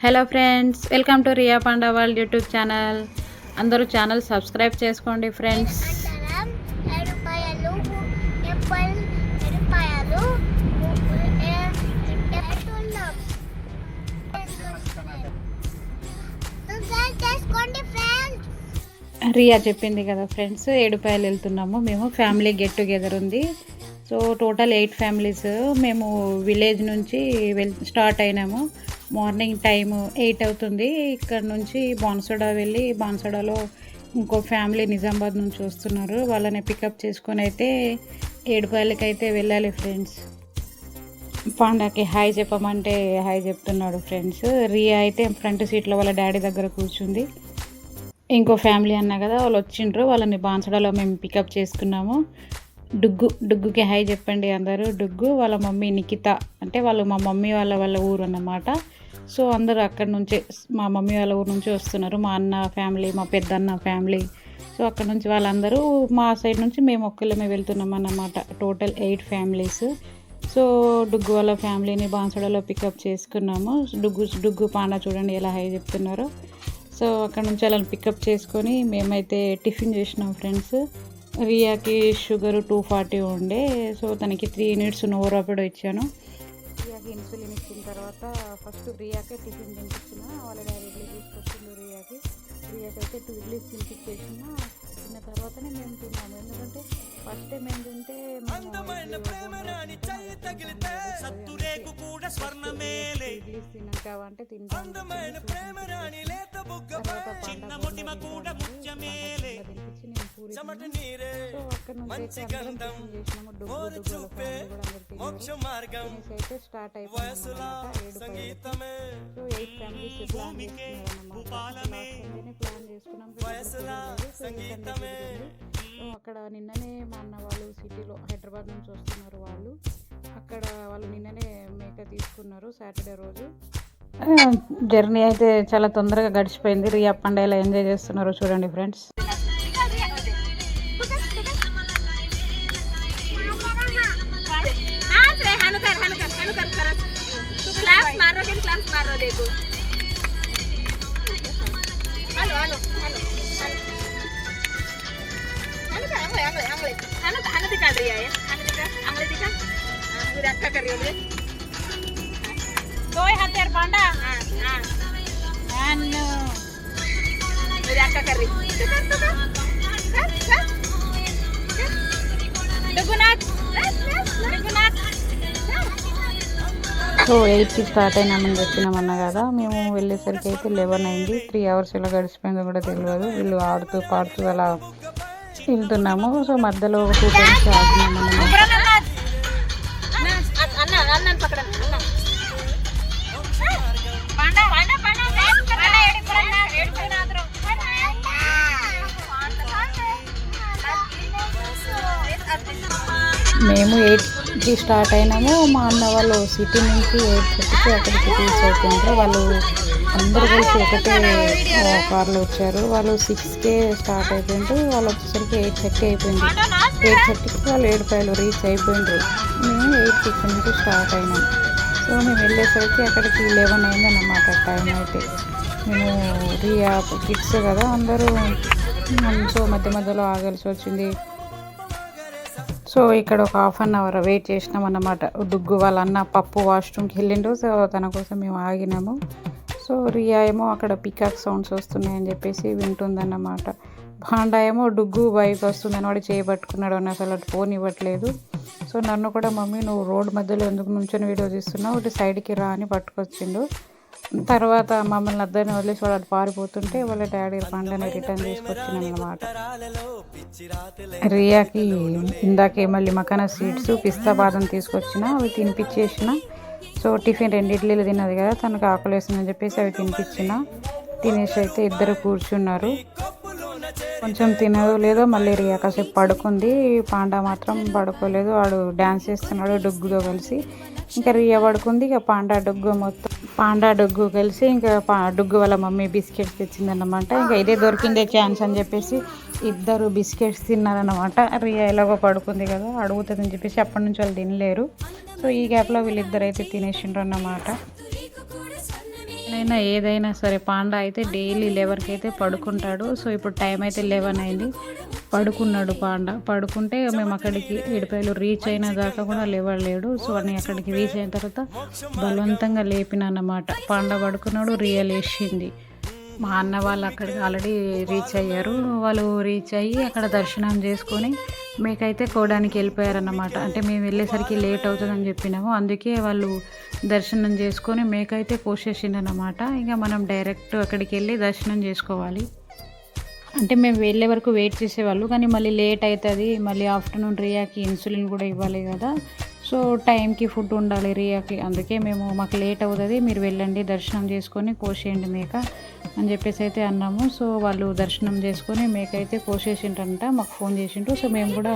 Hello friends, welcome to Riya Panda world YouTube channel. అందరూ channel subscribe చేసుకోండి friends. Riya చెప్పింది కదా ఫ్రెండ్స్, ఏడుపాయలు వెళ్తున్నాము మేము. ఫ్యామిలీ గెట్ టుగెదర్ ఉంది. సో టోటల్ 8 ఫ్యామిలీస్ మేము విలేజ్ నుంచి స్టార్ట్ అయినాము. మార్నింగ్ టైము 8 అవుతుంది. ఇక్కడ నుంచి బాన్సోడా వెళ్ళి బాన్సోడాలో ఇంకో ఫ్యామిలీ నిజామాబాద్ నుంచి వస్తున్నారు. వాళ్ళని పికప్ చేసుకొని అయితే ఏడుపాయలకి అయితే వెళ్ళాలి ఫ్రెండ్స్. పాండాకి హాయ్ చెప్పమంటే హాయ్ చెప్తున్నాడు ఫ్రెండ్స్. రియా అయితే ఫ్రంట్ సీట్లో వాళ్ళ డాడీ దగ్గర కూర్చుంది. ఇంకో ఫ్యామిలీ అన్నా కదా, వాళ్ళు వచ్చిండ్రు. వాళ్ళని బాన్సోడాలో మేము పికప్ చేసుకున్నాము. డుగ్గుకి హాయ్ చెప్పండి అందరూ. డుగ్గు వాళ్ళ మమ్మీ నిఖిత, అంటే వాళ్ళు మా మమ్మీ వాళ్ళ ఊరు అన్నమాట. సో అందరూ అక్కడి నుంచే, మా మమ్మీ వాళ్ళ ఊరు నుంచి వస్తున్నారు. మా అన్న ఫ్యామిలీ, మా పెద్దన్న ఫ్యామిలీ. సో అక్కడ నుంచి వాళ్ళందరూ, మా సైడ్ నుంచి మేము ఒక్కళ్ళమే వెళ్తున్నాం అన్నమాట. Total 8 families. సో డుగ్గు వాళ్ళ ఫ్యామిలీని బాన్సోడాలో పికప్ చేసుకున్నాము. డుగ్గు పాండా చూడండి ఎలా హాయ్ చెప్తున్నారో. సో అక్కడ నుంచి వాళ్ళని పికప్ చేసుకొని మేమైతే టిఫిన్ చేసినాం ఫ్రెండ్స్. రియాకి షుగర్ 240 ఉండే. సో తనకి 3 యూనిట్స్ నోరాపిడో ఇచ్చాను. రియాకి ఇన్సులిన్ ఇచ్చిన తర్వాత ఫస్ట్ రియాకే టిఫిన్ తినిపించిన. వాళ్ళ డాడీ ఇడ్లీ తీసుకొచ్చిండు రియాకి అయితే 2 ఇడ్లీస్ తినిపించేసిన. తిన్న తర్వాతనే మేము తిన్నాము. ఎందుకంటే ఫస్ట్ టైం మేము తింటే ఇడ్లీస్ తిన్నాక అంటే తింటాం. సో అక్కడ నుంచి అయితే స్టార్ట్ అయిపోయింది. సో 8 ఫ్యామిలీస్ ప్లాన్ చేసుకున్నాం. సో అక్కడ నిన్ననే మా అన్న వాళ్ళు సిటీలో హైదరాబాద్ నుంచి వస్తున్నారు. అక్కడ వాళ్ళు నిన్ననే మేక తీసుకున్నారు సాటర్డే రోజు. జర్నీ అయితే చాలా తొందరగా గడిచిపోయింది. రియా పండుగ ఎలా ఎంజాయ్ చేస్తున్నారో చూడండి ఫ్రెండ్స్. సో 8కి స్టార్ట్ అయినామని చెప్పినామన్నా కదా. మేము వెళ్ళేసరికి అయితే 11 అయింది. 3 అవర్స్ ఇలా గడిచిపోయిందో కూడా తెలియదు. వీళ్ళు ఆడుతూ పాడుతూ అలా వెళ్తున్నాము. సో మధ్యలో 2 టైమ్స్ ఆగినామన్నమాట. మేము 8కి స్టార్ట్ అయినాము. మా అన్న వాళ్ళు సిటీ నుంచి 8:30కి అక్కడికి రీచ్ అయిపోయింటారు. వాళ్ళు అందరూ కలిసి ఒకటే కార్లో వచ్చారు. వాళ్ళు 6కే స్టార్ట్ అయిపోయిండ్రు. వాళ్ళు వచ్చేసరికి 8:30 అయిపోయింది. 8:30కి వాళ్ళు ఏడుపాయలు రీచ్ అయిపోయిండ్రు. మేము 8కి ఇక్కడ నుంచి స్టార్ట్ అయినాం. సో మేము వెళ్ళేసరికి అక్కడికి 11 అయిందన్నమాట టైం అయితే. మేము రియా కిడ్స్ కదా అందరూ, సో మధ్యలో ఆగాల్సి వచ్చింది. సో ఇక్కడ ఒక ½ అన్ అవర్ వెయిట్ చేసినాం అన్నమాట. డుగ్గు వాళ్ళ అన్న పప్పు వాష్రూమ్కి వెళ్ళిండు. సో తన కోసం మేము ఆగినాము. సో రియా ఏమో అక్కడ పికాక్ సౌండ్స్ వస్తున్నాయని చెప్పేసి వింటుందన్నమాట. పాండా ఏమో డుగ్గు బైక్ వస్తుందని వాడు చేయబట్టుకున్నాడు అని అసలు అటు ఫోన్ ఇవ్వట్లేదు. సో నన్ను కూడా మమ్మీ నువ్వు రోడ్ మధ్యలో ఎందుకు నుంచొని వీడియో తీస్తున్నావు, ఒకటి సైడ్కి రా అని పట్టుకొచ్చిండు. తర్వాత మమ్మల్ని అద్దరిని వదిలేసి వాడు అటు పారిపోతుంటే వాళ్ళ డాడీ పాండాని రిటర్న్ తీసుకొచ్చింది అన్నమాట. రియాకి ఇందాకే మళ్ళీ మకానా స్వీట్స్ పిస్తా బాదం తీసుకొచ్చిన, అవి తినిపించేసిన. సో టిఫిన్ 2 ఇడ్లీలు తిన్నది కదా, తనకు ఆకలి వేస్తుందని చెప్పేసి అవి తినేసి అయితే ఇద్దరు కూర్చున్నారు. కొంచెం తినదో లేదో మళ్ళీ రియా కాసేపు పడుకుంది. పాండా మాత్రం పడుకోలేదు. వాడు డ్యాన్స్ చేస్తున్నాడు డుగ్గుతో కలిసి. ఇంకా రియా పడుకుంది. ఇక పాండా డుగ్గు కలిసి ఇంకా డుగ్గు వాళ్ళ మమ్మీ బిస్కెట్స్ తెచ్చిందన్నమాట. ఇంకా ఇదే దొరికిందే ఛాన్స్ అని చెప్పేసి ఇద్దరు బిస్కెట్స్ తిన్నారన్నమాట. రియా ఎలాగో పడుకుంది కదా, అడుగుతుందని చెప్పేసి అప్పటి నుంచి వాళ్ళు తినలేరు. సో ఈ గ్యాప్లో వీళ్ళిద్దరు అయితే తినేసిండ్రు అన్నమాట. అయినా ఏదైనా సరే పాండా అయితే డైలీ 11కి అయితే పడుకుంటాడు. సో ఇప్పుడు టైం అయితే 11 అయింది. పడుకున్నాడు పాండా. పడుకుంటే మేము అక్కడికి ఏడుపాయలు రీచ్ అయిన దాకా కూడా లేవలేడు. సో అని అక్కడికి రీచ్ అయిన తర్వాత బలవంతంగా లేపినానమాట. పాండా పడుకున్నాడు, రియా లేచింది. మా అన్న వాళ్ళు అక్కడికి ఆల్రెడీ రీచ్ అయ్యారు. వాళ్ళు రీచ్ అయ్యి అక్కడ దర్శనం చేసుకొని మేకైతే కోయడానికి వెళ్ళిపోయారన్నమాట. అంటే మేము వెళ్ళేసరికి లేట్ అవుతుందని చెప్పినాము. అందుకే వాళ్ళు దర్శనం చేసుకొని మేకైతే కోసేసిండనమాట. ఇక మనం డైరెక్ట్ అక్కడికి వెళ్ళి దర్శనం చేసుకోవాలి. అంటే మేము వెళ్ళే వరకు వెయిట్ చేసేవాళ్ళు, కానీ మళ్ళీ లేట్ అవుతుంది. మళ్ళీ ఆఫ్టర్నూన్ రియాకి ఇన్సులిన్ కూడా ఇవ్వాలి కదా. సో టైంకి ఫుడ్ ఉండాలి రియాకి. అందుకే మాకు లేట్ అవుతుంది, మీరు వెళ్ళండి దర్శనం చేసుకొని కోసేయండి మేక అని చెప్పేసి అయితే అన్నాము. సో వాళ్ళు దర్శనం చేసుకొని మేక అయితే కోసేసిండ్రంట, మాకు ఫోన్ చేసిండ్రు. సో మేము కూడా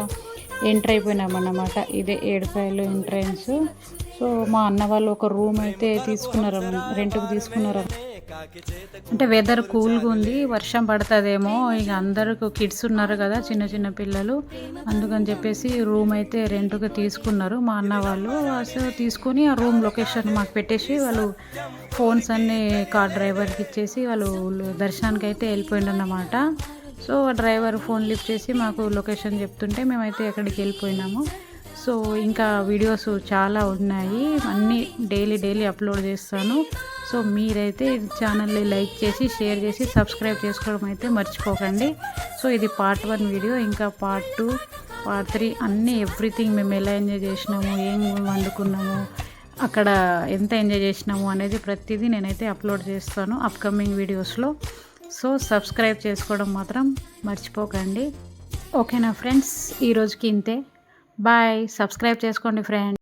ఎంటర్ అయిపోయినామన్నమాట. ఇదే ఏడుపాయలు ఎంట్రన్స్. సో మా అన్న వాళ్ళు ఒక రూమ్ అయితే తీసుకున్నారు, రెంట్కి తీసుకున్నారు. అంటే వెదర్ కూల్గా ఉంది, వర్షం పడుతుందేమో. ఇక అందరికి కిడ్స్ ఉన్నారు కదా, చిన్న చిన్న పిల్లలు, అందుకని చెప్పేసి రూమ్ అయితే రెంట్గా తీసుకున్నారు మా అన్న వాళ్ళు. సో తీసుకొని ఆ రూమ్ లొకేషన్ మాకు పెట్టేసి వాళ్ళు ఫోన్స్ అన్నీ కార్ డ్రైవర్కి ఇచ్చేసి వాళ్ళు దర్శనానికి అయితే వెళ్ళిపోయిందన్నమాట. సో డ్రైవర్ ఫోన్ లిఫ్ట్ చేసి మాకు లొకేషన్ చెప్తుంటే మేమైతే ఎక్కడికి వెళ్ళిపోయినాము. సో ఇంకా వీడియోస్ చాలా ఉన్నాయి, అన్నీ డైలీ అప్లోడ్ చేస్తాను. సో మీరైతే ఛానల్ని లైక్ చేసి షేర్ చేసి సబ్స్క్రైబ్ చేసుకోవడం అయితే మర్చిపోకండి. సో ఇది పార్ట్ 1 వీడియో. ఇంకా పార్ట్ 2, పార్ట్ 3 అన్నీ ఎవ్రీథింగ్ మేము ఎలా ఎంజాయ్ చేసినాము, ఏం వండుకున్నాము, అక్కడ ఎంత ఎంజాయ్ చేసినాము అనేది ప్రతిదీ నేనైతే అప్లోడ్ చేస్తాను అప్కమింగ్ వీడియోస్లో. సో సబ్స్క్రైబ్ చేసుకోవడం మాత్రం మర్చిపోకండి. ఓకేనా ఫ్రెండ్స్, ఈరోజుకి ఇంతే. బాయ్. సబ్స్క్రైబ్ చేసుకోండి ఫ్రెండ్స్.